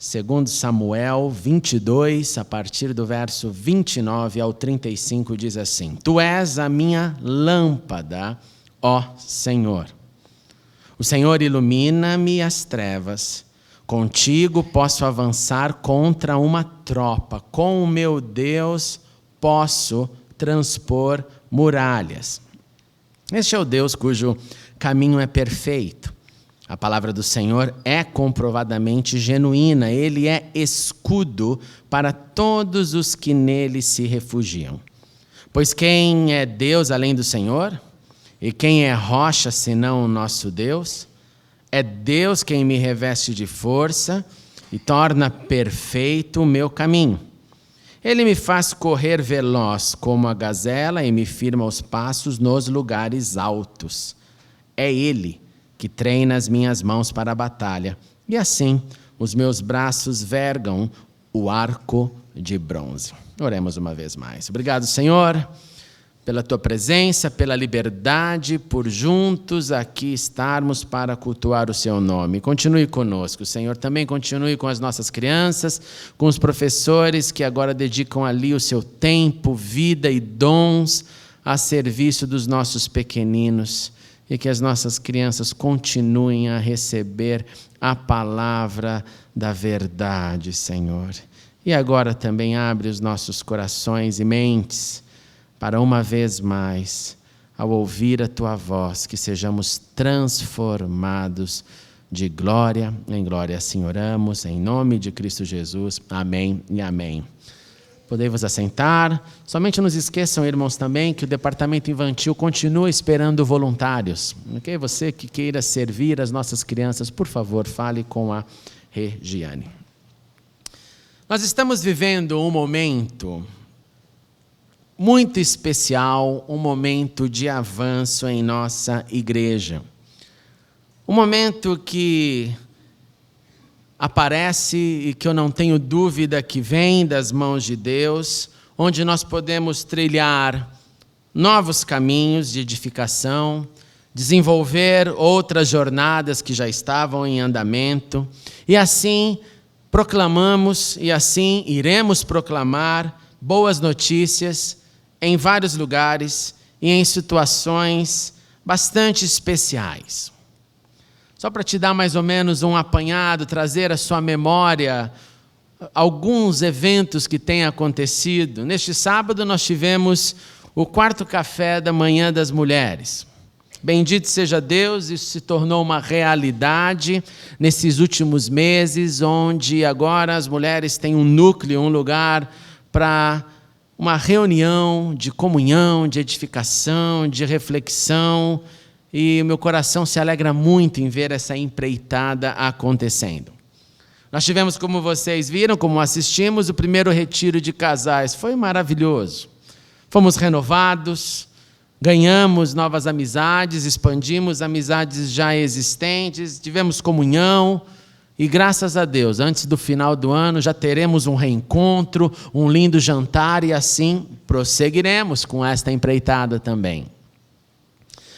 Segundo Samuel 22, a partir do verso 29 ao 35, diz assim: Tu és a minha lâmpada, ó Senhor. O Senhor ilumina-me as trevas. Contigo posso avançar contra uma tropa. Com o meu Deus posso transpor muralhas. Este é o Deus cujo caminho é perfeito. A palavra do Senhor é comprovadamente genuína. Ele é escudo para todos os que nele se refugiam. Pois quem é Deus além do Senhor? E quem é rocha senão o nosso Deus? É Deus quem me reveste de força e torna perfeito o meu caminho. Ele me faz correr veloz como a gazela e me firma os passos nos lugares altos. É Ele que treina as minhas mãos para a batalha, e assim os meus braços vergam o arco de bronze. Oremos uma vez mais. Obrigado, Senhor, pela Tua presença, pela liberdade, por juntos aqui estarmos para cultuar o Seu nome. Continue conosco, Senhor, também continue com as nossas crianças, com os professores que agora dedicam ali o seu tempo, vida e dons a serviço dos nossos pequeninos. E que as nossas crianças continuem a receber a palavra da verdade, Senhor. E agora também abre os nossos corações e mentes para uma vez mais, ao ouvir a Tua voz, que sejamos transformados de glória em glória. Assim oramos, em nome de Cristo Jesus. Amém e amém. Podem vos assentar. Somente não se esqueçam, irmãos, também que o departamento infantil continua esperando voluntários. Okay? Você que queira servir as nossas crianças, por favor, fale com a Regiane. Nós estamos vivendo um momento muito especial, um momento de avanço em nossa igreja. Um momento que aparece e que eu não tenho dúvida que vem das mãos de Deus, onde nós podemos trilhar novos caminhos de edificação, desenvolver outras jornadas que já estavam em andamento, e assim proclamamos e assim iremos proclamar boas notícias em vários lugares e em situações bastante especiais. Só para te dar mais ou menos um apanhado, trazer à sua memória alguns eventos que têm acontecido. Neste sábado nós tivemos o 4º café da manhã das mulheres. Bendito seja Deus, isso se tornou uma realidade nesses últimos meses, onde agora as mulheres têm um núcleo, um lugar para uma reunião de comunhão, de edificação, de reflexão. E o meu coração se alegra muito em ver essa empreitada acontecendo. Nós tivemos, como vocês viram, como assistimos, o primeiro retiro de casais. Foi maravilhoso. Fomos renovados, ganhamos novas amizades, expandimos amizades já existentes, tivemos comunhão. E graças a Deus, antes do final do ano, já teremos um reencontro, um lindo jantar e assim prosseguiremos com esta empreitada também.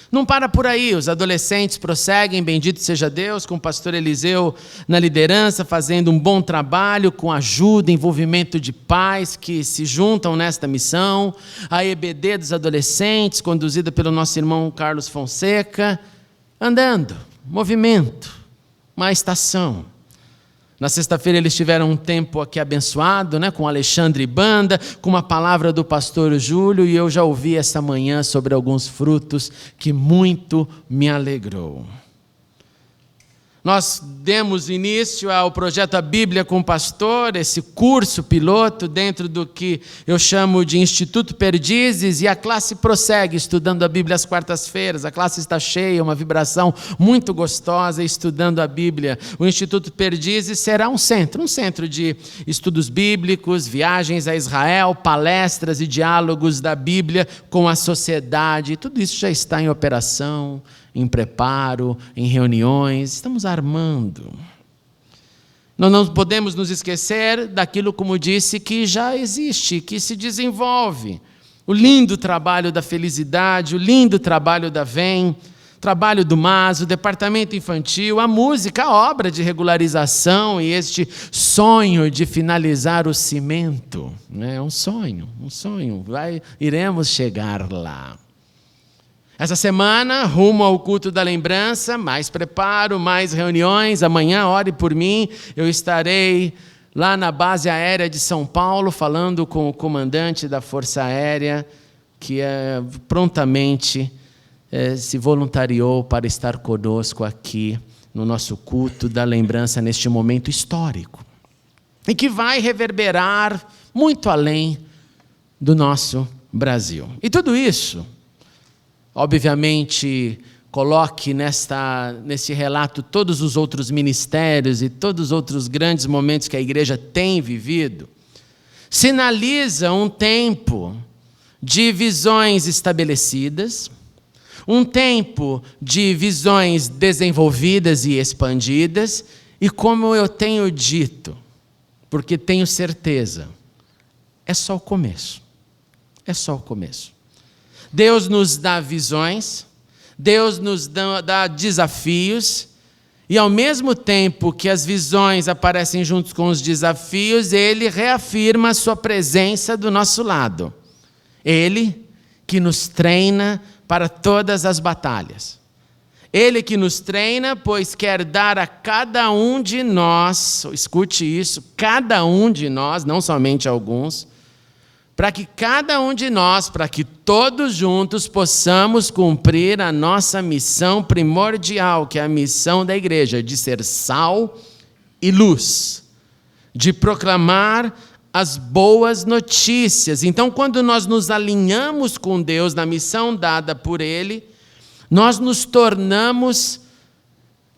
Não para por aí, os adolescentes prosseguem, bendito seja Deus, com o pastor Eliseu na liderança, fazendo um bom trabalho, com ajuda, envolvimento de pais que se juntam nesta missão. A EBD dos adolescentes, conduzida pelo nosso irmão Carlos Fonseca, andando, movimento, uma estação. Na sexta-feira eles tiveram um tempo aqui abençoado, com Alexandre Banda, com uma palavra do pastor Júlio, e eu já ouvi essa manhã sobre alguns frutos que muito me alegrou. Nós demos início ao projeto A Bíblia com o Pastor, esse curso piloto dentro do que eu chamo de Instituto Perdizes, e a classe prossegue estudando a Bíblia às quartas-feiras. A classe está cheia, uma vibração muito gostosa estudando a Bíblia. O Instituto Perdizes será um centro de estudos bíblicos, viagens a Israel, palestras e diálogos da Bíblia com a sociedade. Tudo isso já está em operação, em preparo, em reuniões, estamos armando. Nós não podemos nos esquecer daquilo, como disse, que já existe, que se desenvolve. O lindo trabalho da Felicidade, o lindo trabalho da VEM. trabalho do MAS, o departamento infantil, a música, a obra de regularização e este sonho de finalizar o cimento. É um sonho. Iremos chegar lá. Essa semana, rumo ao culto da lembrança, mais preparo, mais reuniões. Amanhã, ore por mim, eu estarei lá na base aérea de São Paulo, falando com o comandante da Força Aérea, que prontamente se voluntariou para estar conosco aqui no nosso culto da lembrança neste momento histórico. E que vai reverberar muito além do nosso Brasil. E tudo isso, obviamente, coloque nesse relato todos os outros ministérios e todos os outros grandes momentos que a igreja tem vivido, sinaliza um tempo de visões estabelecidas, um tempo de visões desenvolvidas e expandidas, e como eu tenho dito, porque tenho certeza, é só o começo. É só o começo. Deus nos dá visões, Deus nos dá desafios, e ao mesmo tempo que as visões aparecem juntos com os desafios, Ele reafirma a sua presença do nosso lado. Ele que nos treina para todas as batalhas. Ele que nos treina, pois quer dar a cada um de nós, escute isso, cada um de nós, não somente alguns, para que cada um de nós, para que todos juntos possamos cumprir a nossa missão primordial, que é a missão da igreja, de ser sal e luz, de proclamar as boas notícias. Então, quando nós nos alinhamos com Deus na missão dada por Ele, nós nos tornamos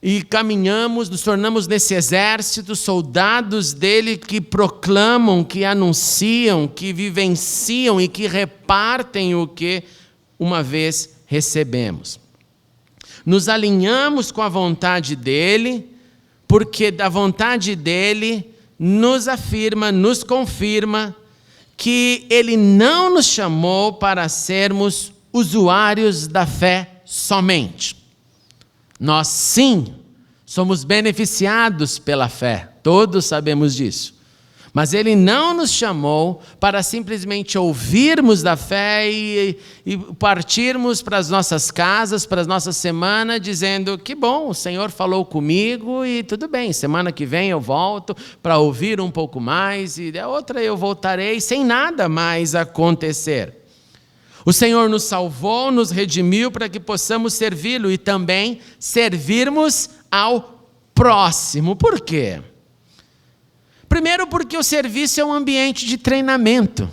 e caminhamos, nos tornamos nesse exército, soldados dele que proclamam, que anunciam, que vivenciam e que repartem o que uma vez recebemos. Nos alinhamos com a vontade dele, porque da vontade dele nos afirma, nos confirma que ele não nos chamou para sermos usuários da fé somente. Nós, sim, somos beneficiados pela fé, todos sabemos disso. Mas Ele não nos chamou para simplesmente ouvirmos da fé e partirmos para as nossas casas, para as nossas semanas, dizendo que bom, o Senhor falou comigo e tudo bem, semana que vem eu volto para ouvir um pouco mais e a outra eu voltarei sem nada mais acontecer. O Senhor nos salvou, nos redimiu para que possamos servi-lo e também servirmos ao próximo. Por quê? Primeiro, porque o serviço é um ambiente de treinamento.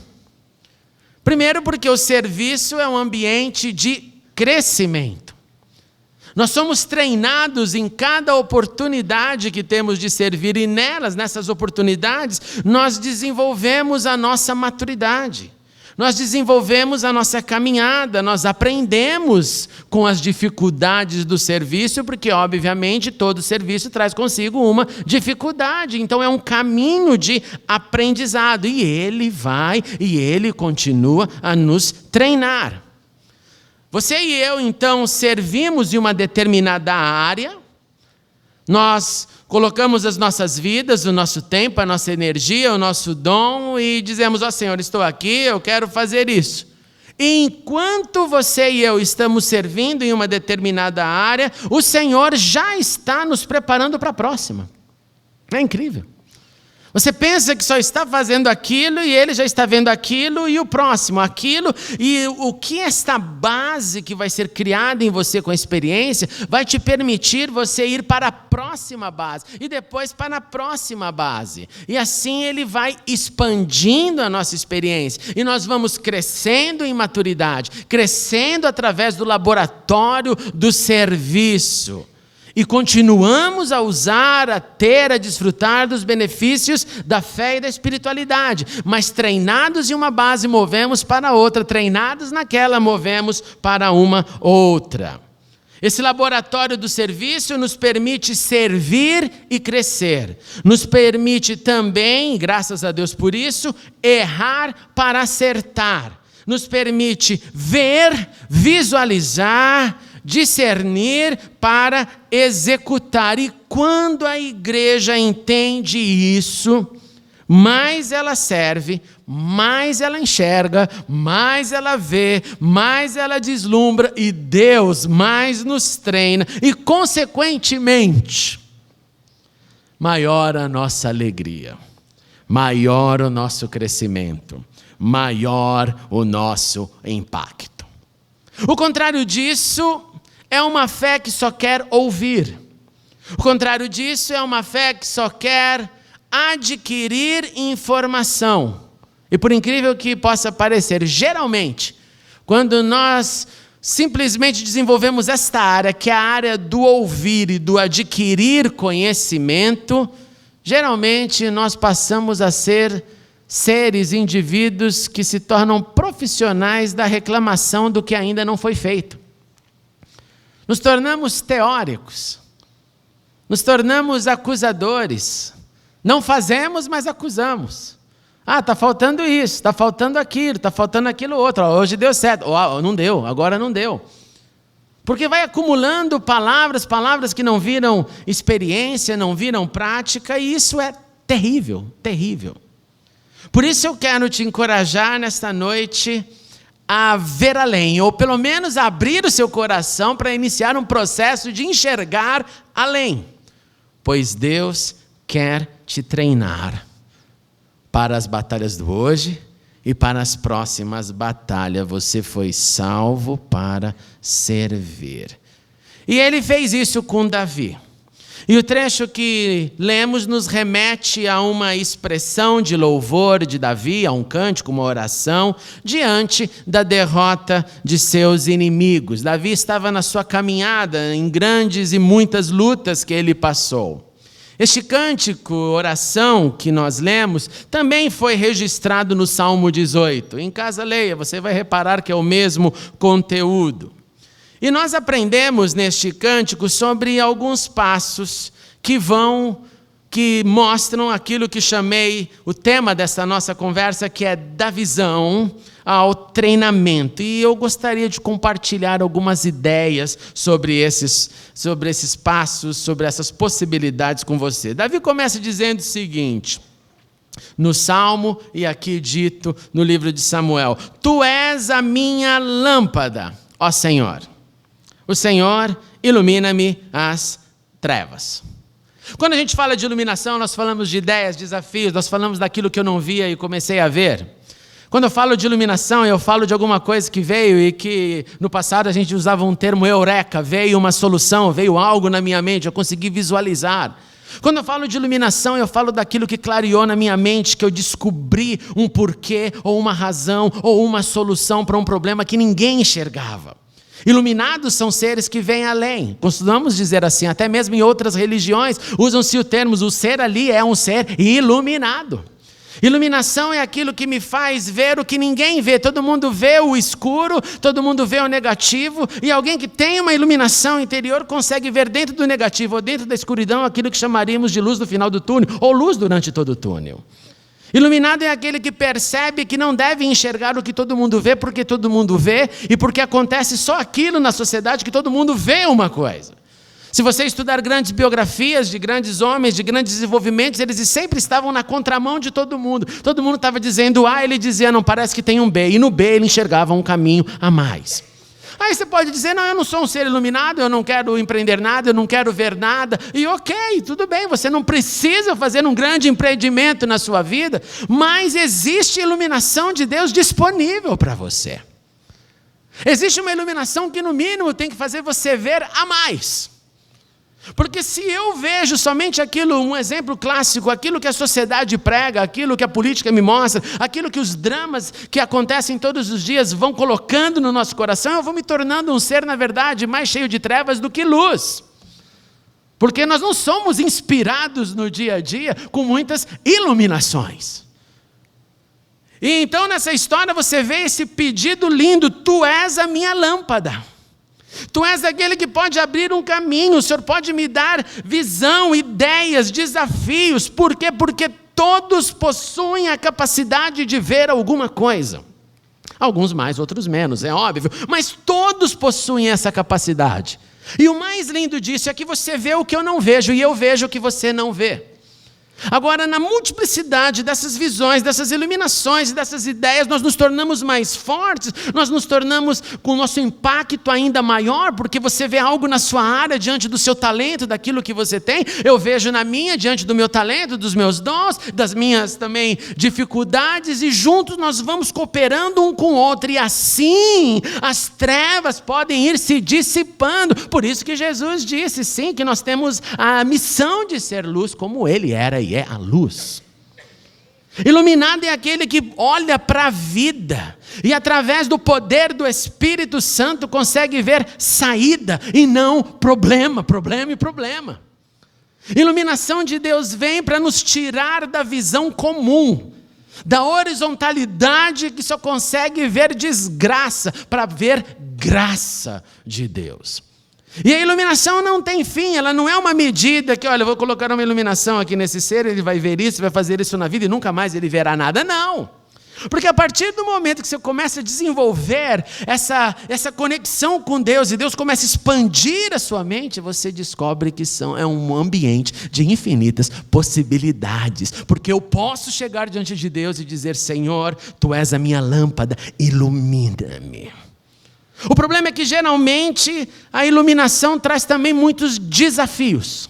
Primeiro, porque o serviço é um ambiente de crescimento. Nós somos treinados em cada oportunidade que temos de servir e nessas oportunidades, nós desenvolvemos a nossa maturidade. Nós desenvolvemos a nossa caminhada, nós aprendemos com as dificuldades do serviço, porque, obviamente, todo serviço traz consigo uma dificuldade. Então, é um caminho de aprendizado. E ele continua a nos treinar. Você e eu, então, servimos em uma determinada área, nós colocamos as nossas vidas, o nosso tempo, a nossa energia, o nosso dom e dizemos, Senhor, estou aqui, eu quero fazer isso. E enquanto você e eu estamos servindo em uma determinada área, o Senhor já está nos preparando para a próxima. É incrível. Você pensa que só está fazendo aquilo e ele já está vendo aquilo e o próximo, aquilo. E o que esta base que vai ser criada em você com a experiência vai te permitir você ir para a próxima base e depois para a próxima base. E assim ele vai expandindo a nossa experiência e nós vamos crescendo em maturidade, crescendo através do laboratório do serviço. E continuamos a usar, a ter, a desfrutar dos benefícios da fé e da espiritualidade. Mas treinados em uma base, movemos para outra. Treinados naquela, movemos para uma outra. Esse laboratório do serviço nos permite servir e crescer. Nos permite também, graças a Deus por isso, errar para acertar. Nos permite ver, visualizar discernir para executar. E quando a igreja entende isso, mais ela serve, mais ela enxerga, mais ela vê, mais ela deslumbra, e Deus mais nos treina, e consequentemente, maior a nossa alegria, maior o nosso crescimento, maior o nosso impacto. O contrário disso é uma fé que só quer ouvir. O contrário disso é uma fé que só quer adquirir informação. E por incrível que possa parecer, geralmente, quando nós simplesmente desenvolvemos esta área, que é a área do ouvir e do adquirir conhecimento, geralmente nós passamos a ser seres, indivíduos que se tornam profissionais da reclamação do que ainda não foi feito. Nos tornamos teóricos, nos tornamos acusadores. Não fazemos, mas acusamos. Está faltando isso, está faltando aquilo, está faltando aquilo outro. Hoje deu certo, não deu, agora não deu. Porque vai acumulando palavras que não viram experiência, não viram prática, e isso é terrível, terrível. Por isso eu quero te encorajar nesta noite a ver além, ou pelo menos abrir o seu coração para iniciar um processo de enxergar além. Pois Deus quer te treinar para as batalhas do hoje e para as próximas batalhas. Você foi salvo para servir. E ele fez isso com Davi. E o trecho que lemos nos remete a uma expressão de louvor de Davi, a um cântico, uma oração, diante da derrota de seus inimigos. Davi estava na sua caminhada, em grandes e muitas lutas que ele passou. Este cântico, oração que nós lemos, também foi registrado no Salmo 18. Em casa leia, você vai reparar que é o mesmo conteúdo. E nós aprendemos neste cântico sobre alguns passos que mostram aquilo que chamei o tema dessa nossa conversa, que é da visão ao treinamento. E eu gostaria de compartilhar algumas ideias sobre esses passos, sobre essas possibilidades com você. Davi começa dizendo o seguinte, no Salmo e aqui dito no livro de Samuel: Tu és a minha lâmpada, ó Senhor. O Senhor ilumina-me as trevas. Quando a gente fala de iluminação, nós falamos de ideias, desafios, nós falamos daquilo que eu não via e comecei a ver. Quando eu falo de iluminação, eu falo de alguma coisa que veio e que no passado a gente usava um termo eureka, veio uma solução, veio algo na minha mente, eu consegui visualizar. Quando eu falo de iluminação, eu falo daquilo que clareou na minha mente, que eu descobri um porquê, ou uma razão, ou uma solução para um problema que ninguém enxergava. Iluminados são seres que vêm além. Costumamos dizer assim, até mesmo em outras religiões, usam-se o termo, o ser ali é um ser iluminado. Iluminação é aquilo que me faz ver o que ninguém vê. Todo mundo vê o escuro, todo mundo vê o negativo, e alguém que tem uma iluminação interior consegue ver dentro do negativo, ou dentro da escuridão, aquilo que chamaríamos de luz no final do túnel, ou luz durante todo o túnel. Iluminado é aquele que percebe que não deve enxergar o que todo mundo vê, porque todo mundo vê, e porque acontece só aquilo na sociedade que todo mundo vê uma coisa. Se você estudar grandes biografias de grandes homens, de grandes desenvolvimentos, eles sempre estavam na contramão de todo mundo. Todo mundo estava dizendo A, ele dizia, não, parece que tem um B. E no B ele enxergava um caminho a mais. Aí você pode dizer, não, eu não sou um ser iluminado, eu não quero empreender nada, eu não quero ver nada. E ok, tudo bem, você não precisa fazer um grande empreendimento na sua vida, mas existe iluminação de Deus disponível para você. Existe uma iluminação que no mínimo tem que fazer você ver a mais. Porque se eu vejo somente aquilo, um exemplo clássico, aquilo que a sociedade prega, aquilo que a política me mostra, aquilo que os dramas que acontecem todos os dias vão colocando no nosso coração, eu vou me tornando um ser, na verdade, mais cheio de trevas do que luz. Porque nós não somos inspirados no dia a dia com muitas iluminações. E então nessa história você vê esse pedido lindo, tu és a minha lâmpada. Tu és aquele que pode abrir um caminho, o Senhor pode me dar visão, ideias, desafios. Por quê? Porque todos possuem a capacidade de ver alguma coisa. Alguns mais, outros menos, é óbvio. Mas todos possuem essa capacidade. E o mais lindo disso é que você vê o que eu não vejo e eu vejo o que você não vê. Agora, na multiplicidade dessas visões, dessas iluminações, dessas ideias, nós nos tornamos mais fortes, nós nos tornamos com o nosso impacto ainda maior, porque você vê algo na sua área, diante do seu talento, daquilo que você tem, eu vejo na minha, diante do meu talento, dos meus dons, das minhas também dificuldades, e juntos nós vamos cooperando um com o outro, e assim as trevas podem ir se dissipando. Por isso que Jesus disse, sim, que nós temos a missão de ser luz, como Ele era e é a luz. Iluminado é aquele que olha para a vida e através do poder do Espírito Santo consegue ver saída e não problema. Iluminação de Deus vem para nos tirar da visão comum, da horizontalidade que só consegue ver desgraça, para ver graça de Deus. E a iluminação não tem fim, ela não é uma medida que, olha, eu vou colocar uma iluminação aqui nesse ser, ele vai ver isso, vai fazer isso na vida e nunca mais ele verá nada. Não! Porque a partir do momento que você começa a desenvolver essa conexão com Deus e Deus começa a expandir a sua mente, você descobre que é um ambiente de infinitas possibilidades. Porque eu posso chegar diante de Deus e dizer, Senhor, Tu és a minha lâmpada, ilumina-me. O problema é que geralmente a iluminação traz também muitos desafios.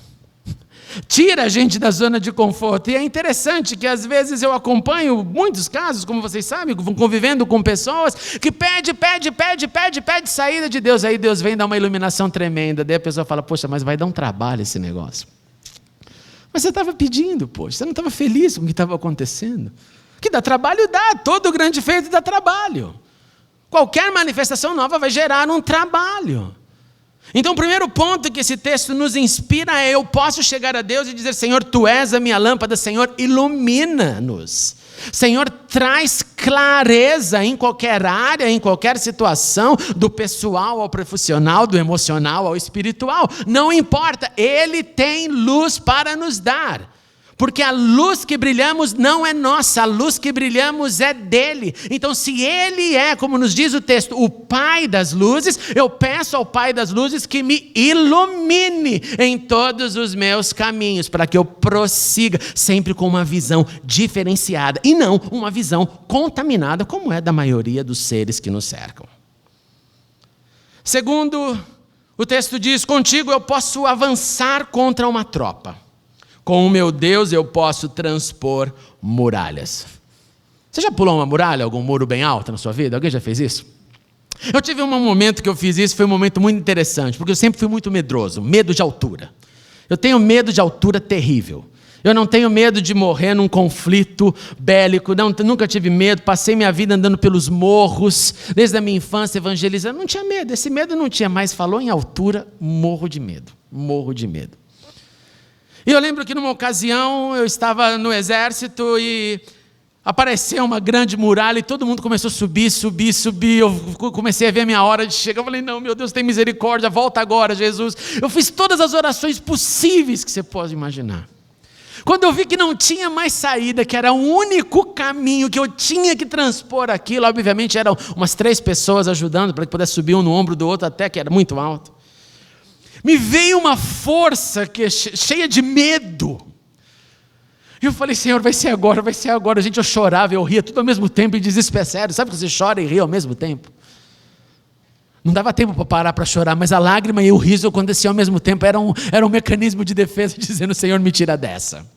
Tira a gente da zona de conforto. E é interessante que às vezes eu acompanho muitos casos, como vocês sabem, convivendo com pessoas que pede saída de Deus. Aí Deus vem dar uma iluminação tremenda. Daí a pessoa fala, poxa, mas vai dar um trabalho esse negócio. Mas você estava pedindo, poxa, você não estava feliz com o que estava acontecendo. Que dá trabalho, dá. Todo grande feito dá trabalho. Qualquer manifestação nova vai gerar um trabalho. Então o primeiro ponto que esse texto nos inspira é: eu posso chegar a Deus e dizer, Senhor, Tu és a minha lâmpada, Senhor, ilumina-nos. Senhor, traz clareza em qualquer área, em qualquer situação, do pessoal ao profissional, do emocional ao espiritual. Não importa, Ele tem luz para nos dar. Porque a luz que brilhamos não é nossa, a luz que brilhamos é dele. Então, se ele é, como nos diz o texto, o Pai das luzes, eu peço ao Pai das luzes que me ilumine em todos os meus caminhos, para que eu prossiga sempre com uma visão diferenciada e não uma visão contaminada, como é da maioria dos seres que nos cercam. Segundo, o texto diz, contigo eu posso avançar contra uma tropa. Com o meu Deus eu posso transpor muralhas. Você já pulou uma muralha, algum muro bem alto na sua vida? Alguém já fez isso? Eu tive um momento que eu fiz isso, foi um momento muito interessante, porque eu sempre fui muito medroso, medo de altura. Eu tenho medo de altura terrível. Eu não tenho medo de morrer num conflito bélico, nunca tive medo, passei minha vida andando pelos morros, desde a minha infância evangelizando, não tinha medo, esse medo não tinha mais, falou em altura, morro de medo. E eu lembro que numa ocasião eu estava no exército e apareceu uma grande muralha e todo mundo começou a subir. Eu comecei a ver a minha hora de chegar. Eu falei, não, meu Deus, tem misericórdia, volta agora, Jesus. Eu fiz todas as orações possíveis que você pode imaginar. Quando eu vi que não tinha mais saída, que era o único caminho, que eu tinha que transpor aquilo, obviamente eram umas 3 pessoas ajudando para que pudesse subir um no ombro do outro, até que era muito alto. Me veio uma força cheia de medo. E eu falei, Senhor, vai ser agora. Gente, eu chorava, eu ria tudo ao mesmo tempo e desespero. Sabe que você chora e ri ao mesmo tempo? Não dava tempo para parar para chorar, mas a lágrima e o riso aconteciam ao mesmo tempo. Era um mecanismo de defesa dizendo, Senhor, me tira dessa.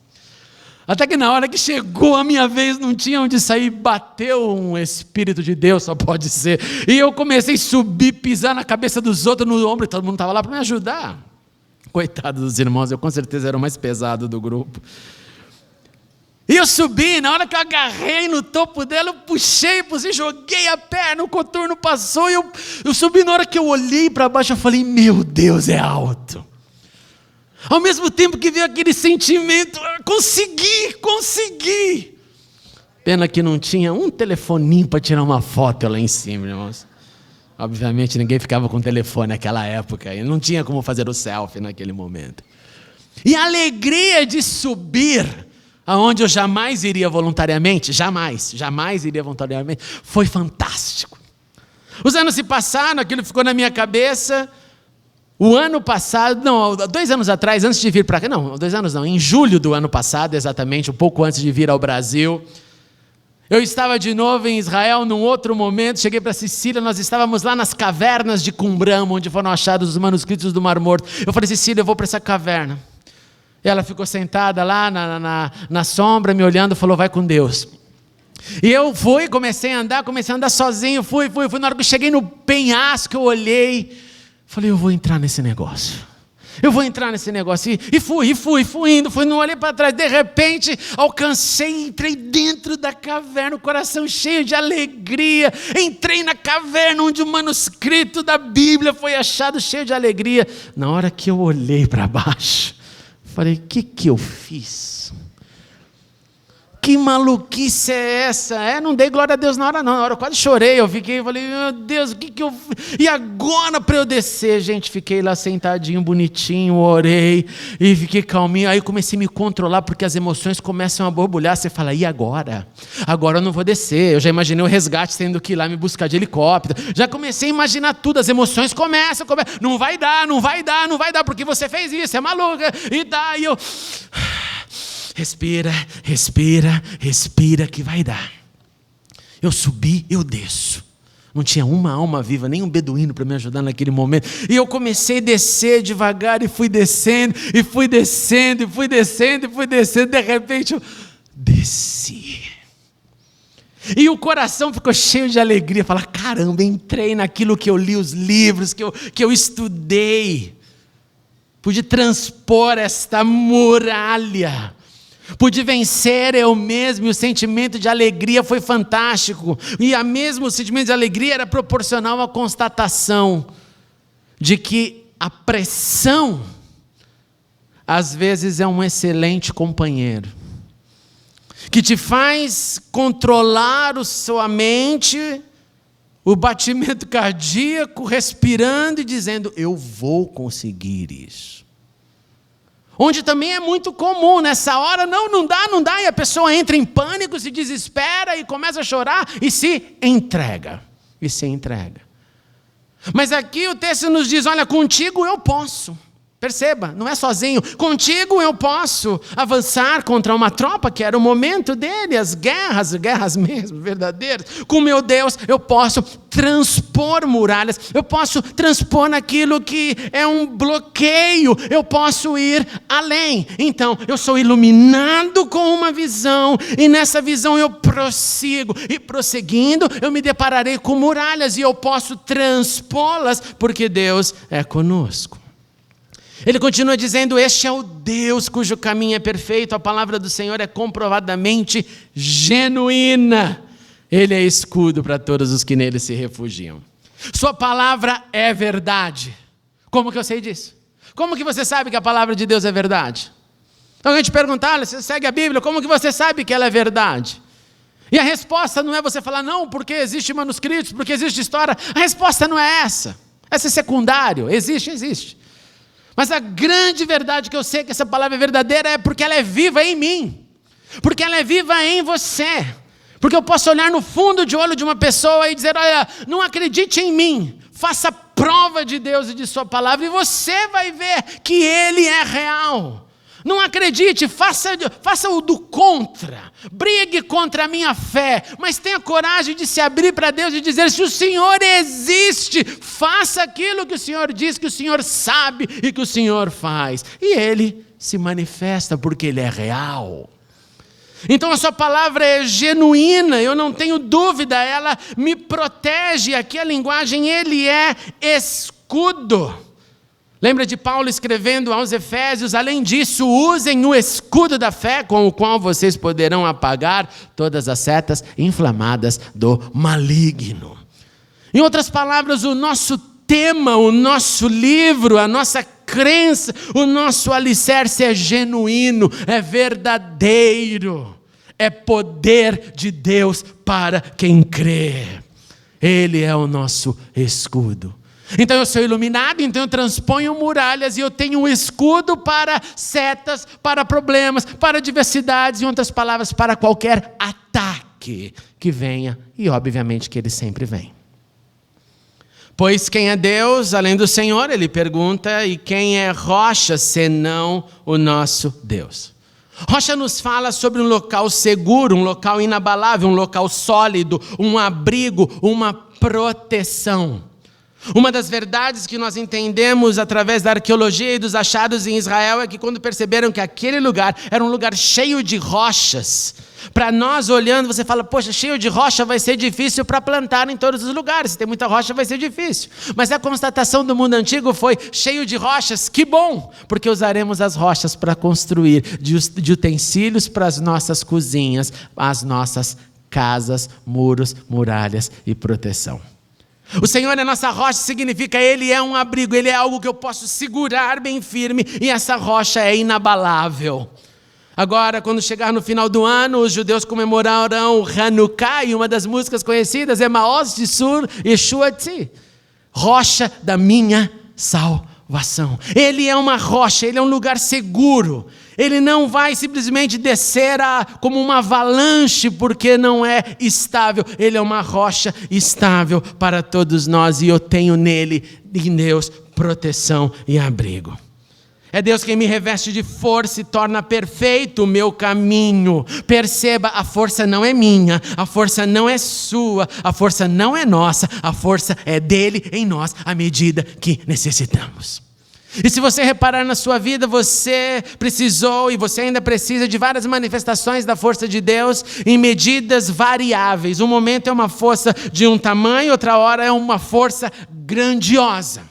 Até que na hora que chegou a minha vez, não tinha onde sair, bateu um Espírito de Deus, só pode ser. E eu comecei a subir, pisar na cabeça dos outros, no ombro, e todo mundo estava lá para me ajudar. Coitado dos irmãos, eu com certeza era o mais pesado do grupo. E eu subi, na hora que eu agarrei no topo dela, eu puxei, joguei a perna, o coturno passou, e eu subi. Na hora que eu olhei para baixo, eu falei, meu Deus, é alto. Ao mesmo tempo que veio aquele sentimento, consegui. Pena que não tinha um telefoninho para tirar uma foto lá em cima, irmãos. Obviamente ninguém ficava com telefone naquela época, e não tinha como fazer o selfie naquele momento. E a alegria de subir aonde eu jamais iria voluntariamente, jamais iria voluntariamente, foi fantástico. Os anos se passaram, aquilo ficou na minha cabeça. O ano passado, 2 anos atrás, antes de vir para cá, 2 anos não, em julho do ano passado, exatamente, um pouco antes de vir ao Brasil, eu estava de novo em Israel, num outro momento, cheguei para Sicília, nós estávamos lá nas cavernas de Qumran, onde foram achados os manuscritos do Mar Morto. Eu falei, Cecília, eu vou para essa caverna. Ela ficou sentada lá na sombra, me olhando, falou, vai com Deus. E eu fui, comecei a andar sozinho, fui. Na hora que eu cheguei no penhasco, eu olhei, falei, eu vou entrar nesse negócio. E fui indo, não olhei para trás. De repente, entrei dentro da caverna, o coração cheio de alegria. Entrei na caverna onde o manuscrito da Bíblia foi achado, cheio de alegria. Na hora que eu olhei para baixo, falei, o que eu fiz? Que maluquice é essa? Não dei glória a Deus na hora não. Na hora eu quase chorei. Eu falei, meu Deus, o que eu fiz? E agora para eu descer, gente, fiquei lá sentadinho, bonitinho, orei e fiquei calminho. Aí eu comecei a me controlar, porque as emoções começam a borbulhar. Você fala, e agora? Agora eu não vou descer. Eu já imaginei o resgate tendo que ir lá me buscar de helicóptero. Já comecei a imaginar tudo. As emoções começam. Não vai dar, porque você fez isso, é maluca. E daí eu... Respira que vai dar. Eu subi, eu desço. Não tinha uma alma viva, nem um beduíno para me ajudar naquele momento. E eu comecei a descer devagar e fui descendo. De repente eu desci. E o coração ficou cheio de alegria. Falar, caramba, entrei naquilo que eu li, os livros que eu estudei. Pude transpor esta muralha. Pude vencer eu mesmo, e o sentimento de alegria foi fantástico. E o sentimento de alegria era proporcional à constatação de que a pressão, às vezes, é um excelente companheiro, que te faz controlar a sua mente, o batimento cardíaco, respirando e dizendo, eu vou conseguir isso. Onde também é muito comum, nessa hora, não dá, e a pessoa entra em pânico, se desespera e começa a chorar e se entrega. Mas aqui o texto nos diz, olha, contigo eu posso. Perceba, não é sozinho. Contigo eu posso avançar contra uma tropa, que era o momento dele, as guerras mesmo, verdadeiras. Com meu Deus eu posso transpor muralhas, eu posso transpor naquilo que é um bloqueio, eu posso ir além. Então, eu sou iluminado com uma visão, e nessa visão eu prossigo, e prosseguindo, eu me depararei com muralhas, e eu posso transpô-las, porque Deus é conosco. Ele continua dizendo, este é o Deus cujo caminho é perfeito, a palavra do Senhor é comprovadamente genuína. Ele é escudo para todos os que nele se refugiam. Sua palavra é verdade. Como que eu sei disso? Como que você sabe que a palavra de Deus é verdade? Então, alguém te perguntar, você segue a Bíblia, como que você sabe que ela é verdade? E a resposta não é você falar, não, porque existe manuscritos, porque existe história. A resposta não é essa. Essa é secundário. Existe. Mas a grande verdade que eu sei que essa palavra é verdadeira é porque ela é viva em mim. Porque ela é viva em você. Porque eu posso olhar no fundo de olho de uma pessoa e dizer, olha, não acredite em mim. Faça prova de Deus e de sua palavra e você vai ver que Ele é real. Não acredite, faça o do contra. Brigue contra a minha fé. Mas tenha coragem de se abrir para Deus e dizer, se o Senhor existe, faça aquilo que o Senhor diz, que o Senhor sabe e que o Senhor faz. E Ele se manifesta porque Ele é real. Então a sua palavra é genuína, eu não tenho dúvida, ela me protege. Aqui a linguagem, Ele é escudo. Lembra de Paulo escrevendo aos Efésios, além disso, usem o escudo da fé, com o qual vocês poderão apagar todas as setas inflamadas do maligno. Em outras palavras, o nosso tema, o nosso livro, a nossa crença, o nosso alicerce é genuíno, é verdadeiro, é poder de Deus para quem crê. Ele é o nosso escudo. Então eu sou iluminado, então eu transponho muralhas e eu tenho um escudo para setas, para problemas, para adversidades, em outras palavras, para qualquer ataque que venha, e obviamente que ele sempre vem. Pois quem é Deus, além do Senhor, ele pergunta, e quem é rocha, senão o nosso Deus? Rocha nos fala sobre um local seguro, um local inabalável, um local sólido, um abrigo, uma proteção. Uma das verdades que nós entendemos através da arqueologia e dos achados em Israel é que quando perceberam que aquele lugar era um lugar cheio de rochas, para nós olhando, você fala, poxa, cheio de rocha vai ser difícil para plantar em todos os lugares, se tem muita rocha vai ser difícil. Mas a constatação do mundo antigo foi, cheio de rochas, que bom, porque usaremos as rochas para construir de utensílios para as nossas cozinhas, as nossas casas, muros, muralhas e proteção. O Senhor é nossa rocha, significa Ele é um abrigo, Ele é algo que eu posso segurar bem firme, e essa rocha é inabalável. Agora, quando chegar no final do ano, os judeus comemorarão Hanukkah, e uma das músicas conhecidas é Maoz de Sur Yeshuati, rocha da minha salvação. Ele é uma rocha, Ele é um lugar seguro. Ele não vai simplesmente descer como uma avalanche, porque não é estável. Ele é uma rocha estável para todos nós, e eu tenho nele, em Deus, proteção e abrigo. É Deus quem me reveste de força e torna perfeito o meu caminho. Perceba, a força não é minha, a força não é sua, a força não é nossa, a força é dele em nós, à medida que necessitamos. E se você reparar na sua vida, você precisou e você ainda precisa de várias manifestações da força de Deus em medidas variáveis. Um momento é uma força de um tamanho, outra hora é uma força grandiosa.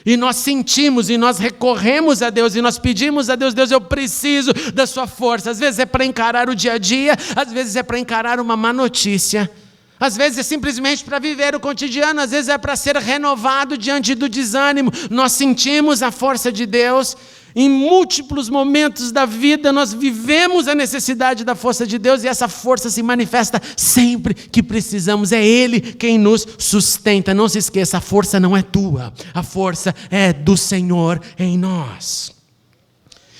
E nós sentimos e nós recorremos a Deus e nós pedimos a Deus, Deus, eu preciso da sua força. Às vezes é para encarar o dia a dia, às vezes é para encarar uma má notícia. Às vezes é simplesmente para viver o cotidiano, às vezes é para ser renovado diante do desânimo. Nós sentimos a força de Deus. Em múltiplos momentos da vida nós vivemos a necessidade da força de Deus, e essa força se manifesta sempre que precisamos. É Ele quem nos sustenta. Não se esqueça, a força não é tua, a força é do Senhor em nós.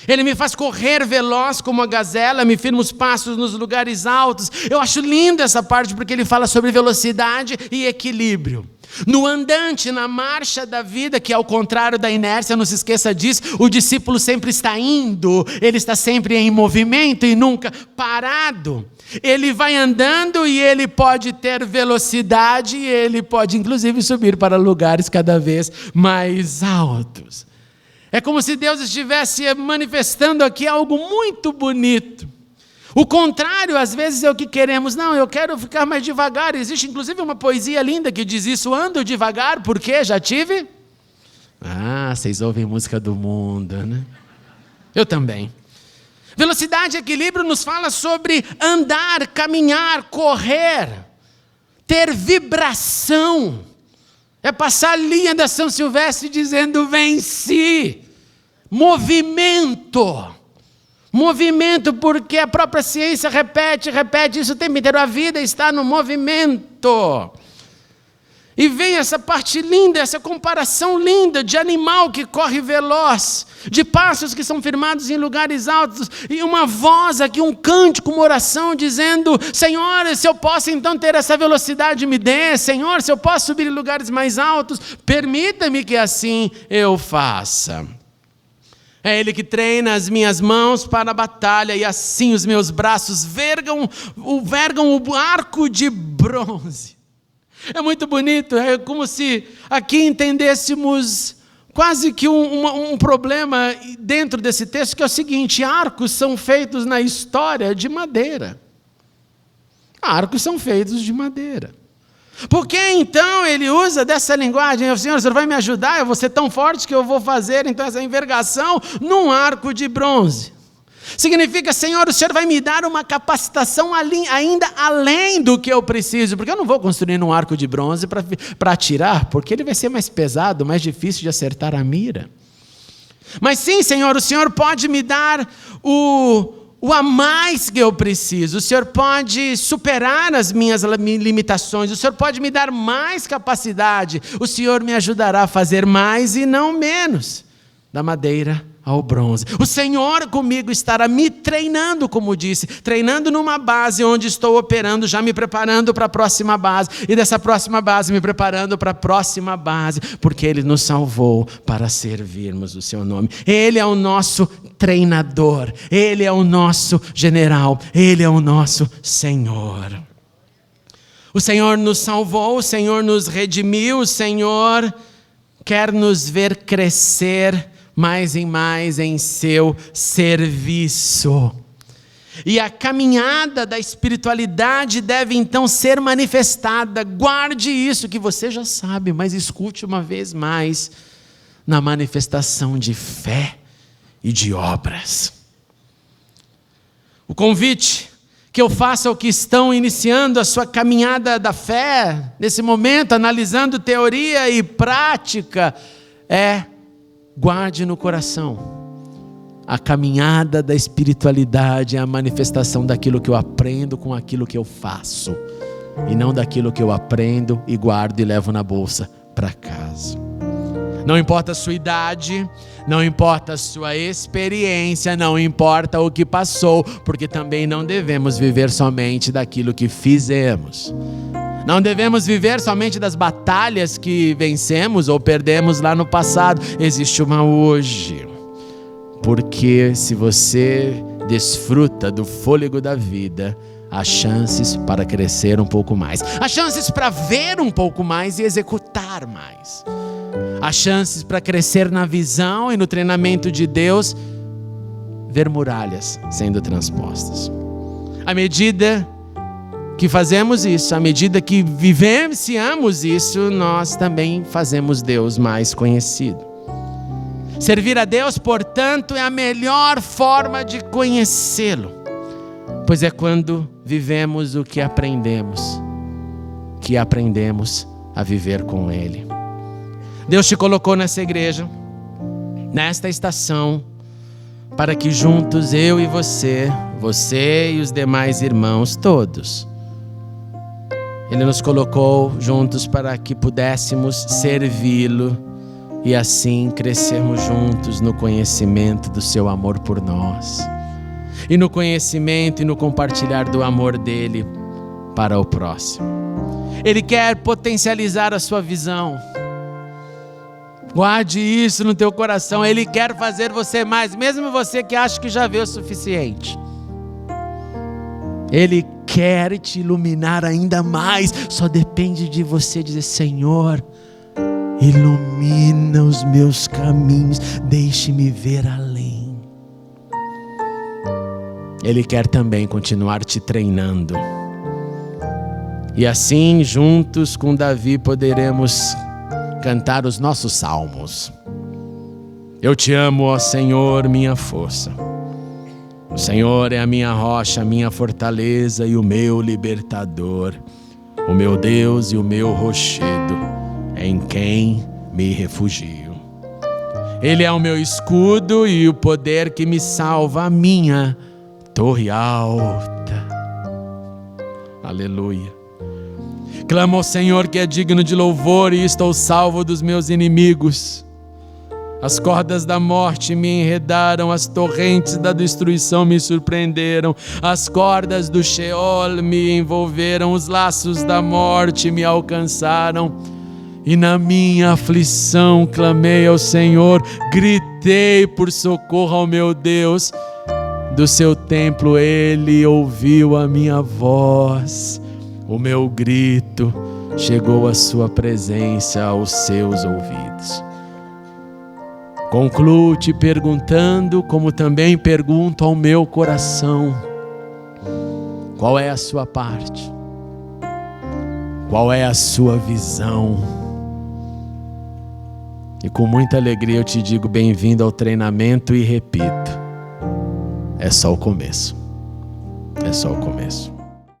Ele me faz correr veloz como a gazela, me firma os passos nos lugares altos. Eu acho lindo essa parte, porque ele fala sobre velocidade e equilíbrio. No andante, na marcha da vida, que ao contrário da inércia, não se esqueça disso, o discípulo sempre está indo, ele está sempre em movimento e nunca parado. Ele vai andando e ele pode ter velocidade, e ele pode inclusive subir para lugares cada vez mais altos. É como se Deus estivesse manifestando aqui algo muito bonito. O contrário, às vezes, é o que queremos. Não, eu quero ficar mais devagar. Existe, inclusive, uma poesia linda que diz isso. Ando devagar, porque já tive... vocês ouvem música do mundo, né? Eu também. Velocidade e equilíbrio nos fala sobre andar, caminhar, correr, ter vibração. É passar a linha da São Silvestre dizendo venci. Movimento, porque a própria ciência repete isso o tempo inteiro. A vida está no movimento. E vem essa parte linda, essa comparação linda de animal que corre veloz, de passos que são firmados em lugares altos, e uma voz aqui, um cântico, uma oração dizendo, Senhor, se eu posso então ter essa velocidade, me dê. Senhor, se eu posso subir em lugares mais altos, permita-me que assim eu faça. É Ele que treina as minhas mãos para a batalha, e assim os meus braços vergam o arco de bronze. É muito bonito, é como se aqui entendêssemos quase que um problema dentro desse texto, que é o seguinte: arcos são feitos na história de madeira. Arcos são feitos de madeira. Por que então ele usa dessa linguagem? Senhor, o Senhor vai me ajudar, eu vou ser tão forte que eu vou fazer então essa envergação num arco de bronze. Significa, Senhor, o Senhor vai me dar uma capacitação ainda além do que eu preciso, porque eu não vou construir um arco de bronze para atirar, porque ele vai ser mais pesado, mais difícil de acertar a mira. Mas sim, Senhor, o Senhor pode me dar o a mais que eu preciso. O Senhor pode superar as minhas limitações. O Senhor pode me dar mais capacidade. O Senhor me ajudará a fazer mais e não menos. Da madeira ao bronze. O Senhor comigo estará me treinando, como disse, treinando numa base onde estou operando, já me preparando para a próxima base, e dessa próxima base me preparando para a próxima base, porque Ele nos salvou para servirmos o seu nome. Ele é o nosso treinador, Ele é o nosso general, Ele é o nosso Senhor. O Senhor nos salvou, o Senhor nos redimiu, o Senhor quer nos ver crescer mais e mais em seu serviço. E a caminhada da espiritualidade deve então ser manifestada. Guarde isso que você já sabe, mas escute uma vez mais, na manifestação de fé e de obras. O convite que eu faço ao que estão iniciando a sua caminhada da fé, nesse momento, analisando teoria e prática, é: guarde no coração, a caminhada da espiritualidade é a manifestação daquilo que eu aprendo com aquilo que eu faço, e não daquilo que eu aprendo e guardo e levo na bolsa para casa. Não importa a sua idade, não importa a sua experiência, não importa o que passou, porque também não devemos viver somente daquilo que fizemos. Não devemos viver somente das batalhas que vencemos ou perdemos lá no passado. Existe uma hoje. Porque se você desfruta do fôlego da vida, há chances para crescer um pouco mais. Há chances para ver um pouco mais e executar mais. Há chances para crescer na visão e no treinamento de Deus, ver muralhas sendo transpostas. À medida que fazemos isso, à medida que vivenciamos isso, nós também fazemos Deus mais conhecido. Servir a Deus, portanto, é a melhor forma de conhecê-lo, pois é quando vivemos o que aprendemos a viver com Ele. Deus te colocou nessa igreja, nesta estação, para que juntos eu e você e os demais irmãos todos, Ele nos colocou juntos para que pudéssemos servi-lo e assim crescermos juntos no conhecimento do seu amor por nós e no conhecimento e no compartilhar do amor dele para o próximo. Ele quer potencializar a sua visão. Guarde isso no teu coração. Ele quer fazer você mais, mesmo você que acha que já vê o suficiente. Ele quer te iluminar ainda mais. Só depende de você dizer: Senhor, ilumina os meus caminhos, deixe-me ver além. Ele quer também continuar te treinando. E assim, juntos com Davi, poderemos cantar os nossos salmos. Eu te amo, ó Senhor, minha força. O Senhor é a minha rocha, a minha fortaleza e o meu libertador. O meu Deus e o meu rochedo, em quem me refugio. Ele é o meu escudo e o poder que me salva, a minha torre alta. Aleluia. Clamo ao Senhor que é digno de louvor e estou salvo dos meus inimigos. As cordas da morte me enredaram, as torrentes da destruição me surpreenderam, as cordas do Sheol me envolveram, os laços da morte me alcançaram. E na minha aflição clamei ao Senhor, gritei por socorro ao meu Deus. Do seu templo Ele ouviu a minha voz. O meu grito chegou à sua presença, aos seus ouvidos. Concluo te perguntando, como também pergunto ao meu coração: qual é a sua parte? Qual é a sua visão? E com muita alegria eu te digo: bem-vindo ao treinamento, e repito, é só o começo. É só o começo.